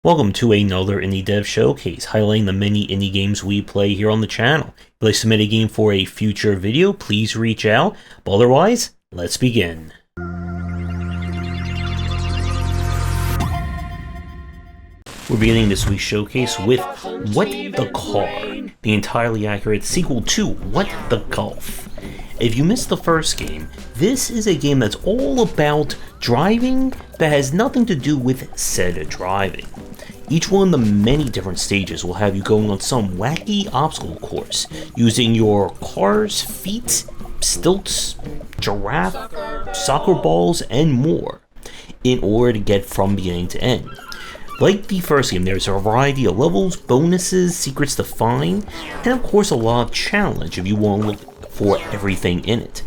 Welcome to another Indie Dev Showcase, highlighting the many indie games we play here on the channel. If you'd like to submit a game for a future video, please reach out. But otherwise, let's begin. We're beginning this week's showcase with What the Car, the entirely accurate sequel to What the Golf. If you missed the first game, this is a game that's all about driving that has nothing to do with said driving. Each one of the many different stages will have you going on some wacky obstacle course, using your car's feet, stilts, giraffe, soccer balls, and more, in order to get from beginning to end. Like the first game, there's a variety of levels, bonuses, secrets to find, and of course a lot of challenge if you want to look for everything in it.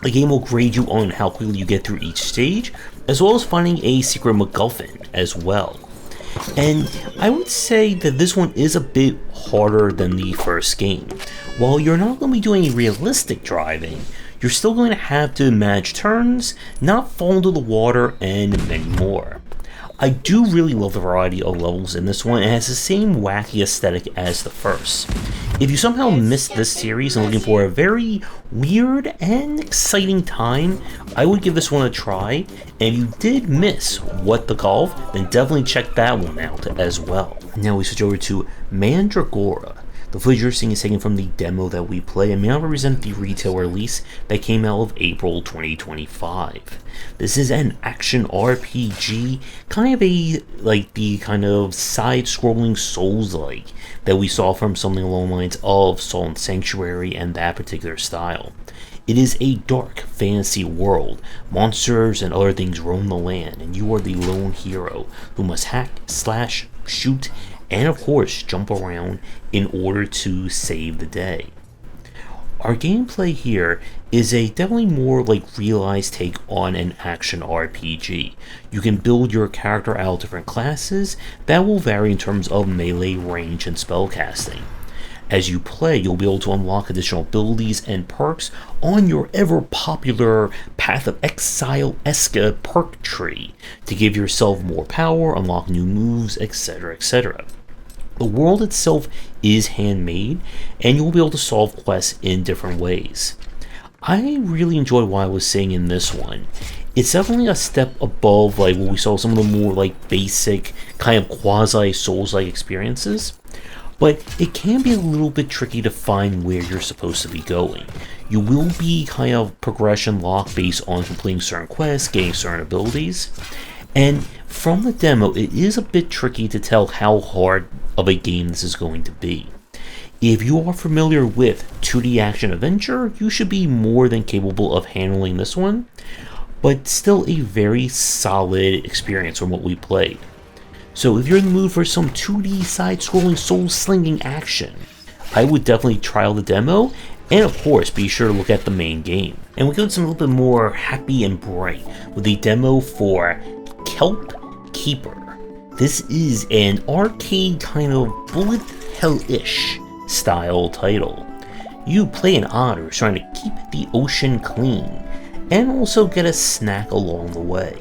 The game will grade you on how quickly you get through each stage, as well as finding a secret MacGuffin as well. And I would say that this one is a bit harder than the first game. While you're not going to be doing any realistic driving, you're still going to have to manage turns, not fall into the water, and many more. I do really love the variety of levels in this one, and it has the same wacky aesthetic as the first. If you somehow missed this series and looking for a very weird and exciting time, I would give this one a try, and if you did miss What the Golf, then definitely check that one out as well. Now we switch over to Mandragoria. The footage you're seeing is taken from the demo that we play and may not represent the retail release that came out of April 2025. This is an action RPG, kind of the kind of side-scrolling Souls-like that we saw from something along the lines of Salt and Sanctuary and that particular style. It is a dark fantasy world. Monsters and other things roam the land, and you are the lone hero who must hack, slash, shoot, and of course jump around in order to save the day. Our gameplay here is a definitely more like realized take on an action RPG. You can build your character out of different classes that will vary in terms of melee, range, and spellcasting. As you play, you'll be able to unlock additional abilities and perks on your ever-popular Path of Exile-esque perk tree to give yourself more power, unlock new moves, etc., etc. The world itself is handmade, and you'll be able to solve quests in different ways. I really enjoyed what I was seeing in this one. It's definitely a step above like what we saw some of the more like basic kind of quasi-Souls-like experiences, but it can be a little bit tricky to find where you're supposed to be going. You will be kind of progression locked based on completing certain quests, getting certain abilities, and from the demo it is a bit tricky to tell how hard of a game this is going to be. If you are familiar with 2D action adventure, you should be more than capable of handling this one, but still a very solid experience from what we played. So if you're in the mood for some 2D side-scrolling soul-slinging action, I would definitely trial the demo, and of course be sure to look at the main game. And we go to some a little bit more happy and bright with the demo for Kelp Keeper. This is an arcade kind of bullet hell-ish style title. You play an otter trying to keep the ocean clean, and also get a snack along the way.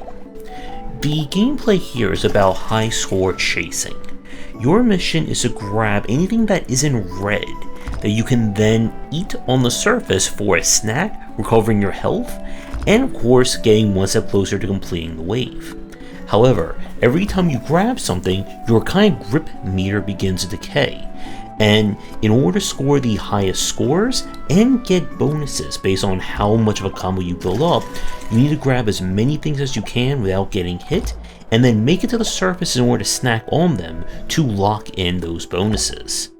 The gameplay here is about high score chasing. Your mission is to grab anything that is in red that you can then eat on the surface for a snack, recovering your health, and of course getting one step closer to completing the wave. However, every time you grab something, your kind of grip meter begins to decay, and in order to score the highest scores and get bonuses based on how much of a combo you build up, you need to grab as many things as you can without getting hit, and then make it to the surface in order to snack on them to lock in those bonuses.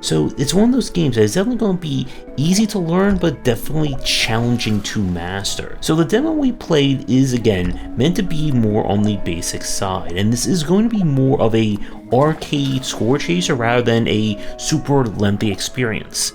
So it's one of those games that is definitely going to be easy to learn, but definitely challenging to master. So the demo we played is again meant to be more on the basic side, and this is going to be more of a arcade score chaser rather than a super lengthy experience.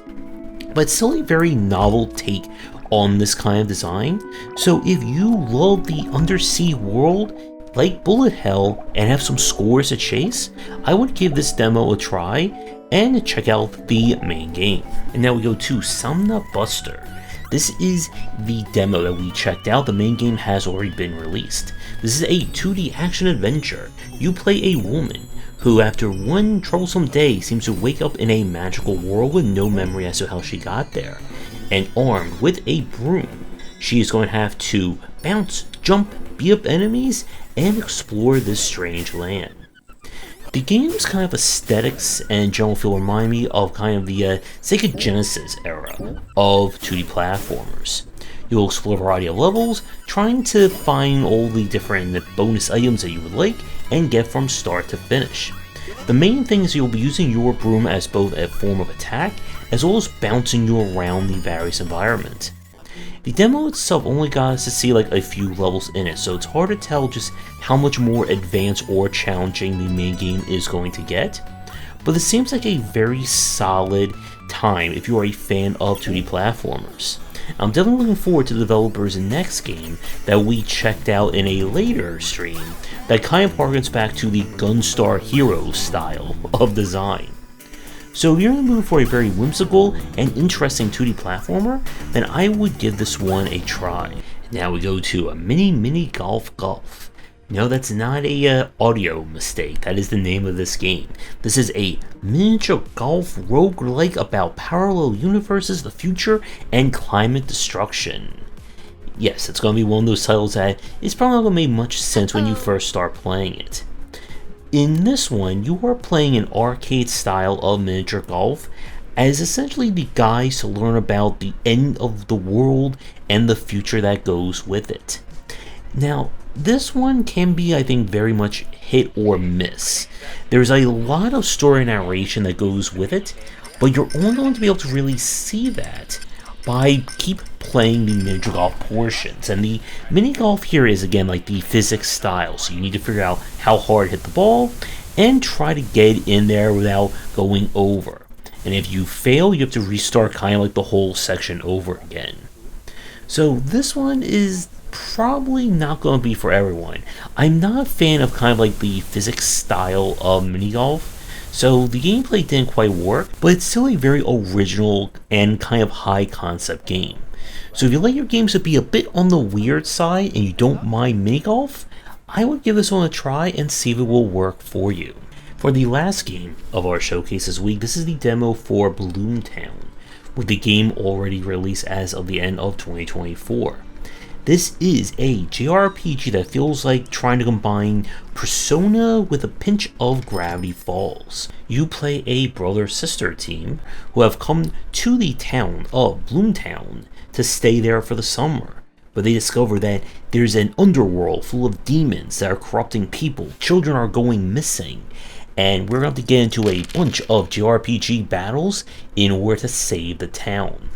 But it's still a very novel take on this kind of design. So if you love the undersea world like bullet hell and have some scores to chase, I would give this demo a try and check out the main game. And now we go to SomnaBuster. This is the demo that we checked out. The main game has already been released. This is a 2D action adventure. You play a woman who after one troublesome day seems to wake up in a magical world with no memory as to how she got there. And armed with a broom, she is going to have to bounce, jump, beat up enemies, and explore this strange land. The game's kind of aesthetics and general feel remind me of kind of the Sega Genesis era of 2D platformers. You'll explore a variety of levels, trying to find all the different bonus items that you would like, and get from start to finish. The main thing is you'll be using your broom as both a form of attack, as well as bouncing you around the various environments. The demo itself only got us to see like a few levels in it, so it's hard to tell just how much more advanced or challenging the main game is going to get, but it seems like a very solid time if you are a fan of 2D platformers. I'm definitely looking forward to the developers' next game that we checked out in a later stream that kind of harkens back to the Gunstar Heroes style of design. So if you're in the mood for a very whimsical and interesting 2D platformer, then I would give this one a try. Now we go to a Mini Golf. No, that's not a audio mistake. That is the name of this game. This is a miniature golf roguelike about parallel universes, the future, and climate destruction. Yes, it's going to be one of those titles that is probably not going to make much sense when you first start playing it. In this one, you are playing an arcade style of miniature golf as essentially the guides to learn about the end of the world and the future that goes with it. Now, this one can be, I think, very much hit or miss. There's a lot of story narration that goes with it, but you're only going to be able to really see that by keep playing the miniature golf portions. And the mini golf here is again like the physics style, so you need to figure out how hard to hit the ball and try to get in there without going over. And if you fail, you have to restart kind of like the whole section over again. So this one is probably not going to be for everyone. I'm not a fan of kind of like the physics style of mini golf, so the gameplay didn't quite work, but it's still a very original and kind of high concept game. So if you like your games to be a bit on the weird side and you don't mind mini golf, I would give this one a try and see if it will work for you. For the last game of our showcase this week, this is the demo for Bloomtown, with the game already released as of the end of 2024. This is a JRPG that feels like trying to combine Persona with a pinch of Gravity Falls. You play a brother-sister team who have come to the town of Bloomtown to stay there for the summer, but they discover that there's an underworld full of demons that are corrupting people, children are going missing, and we're going to get into a bunch of JRPG battles in order to save the town.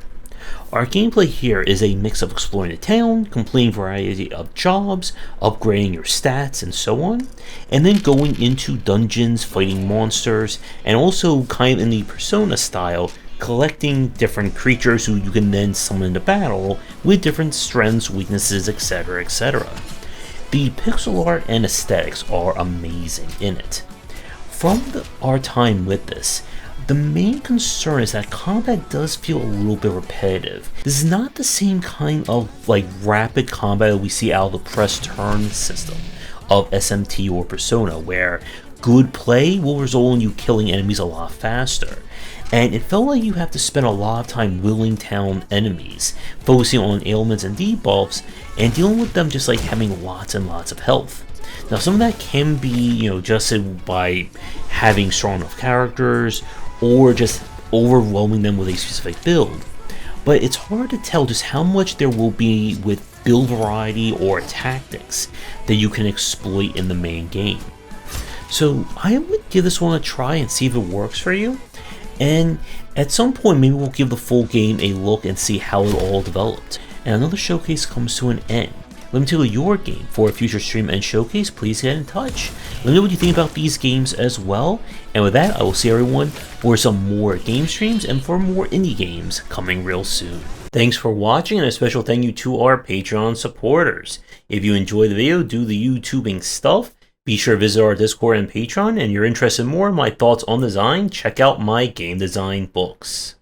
Our gameplay here is a mix of exploring the town, completing a variety of jobs, upgrading your stats, and so on, and then going into dungeons, fighting monsters, and also kind of in the Persona style, collecting different creatures who you can then summon into battle with different strengths, weaknesses, etc., etc. The pixel art and aesthetics are amazing in it. From our time with this, the main concern is that combat does feel a little bit repetitive. This is not the same kind of like rapid combat that we see out of the press turn system of SMT or Persona, where good play will result in you killing enemies a lot faster. And it felt like you have to spend a lot of time whittling down enemies, focusing on ailments and debuffs, and dealing with them just like having lots and lots of health. Now some of that can be, adjusted by having strong enough characters, or just overwhelming them with a specific build. But it's hard to tell just how much there will be with build variety or tactics that you can exploit in the main game. So I would give this one a try and see if it works for you. And at some point maybe we'll give the full game a look and see how it all developed. And another showcase comes to an end. Let me tell you your game for a future stream and showcase. Please get in touch. Let me know what you think about these games as well. And with that, I will see everyone for some more game streams and for more indie games coming real soon. Thanks for watching, and a special thank you to our Patreon supporters. If you enjoyed the video, do the YouTubing stuff, be sure to visit our Discord and Patreon, and you're interested in more in my thoughts on design, check out my game design books.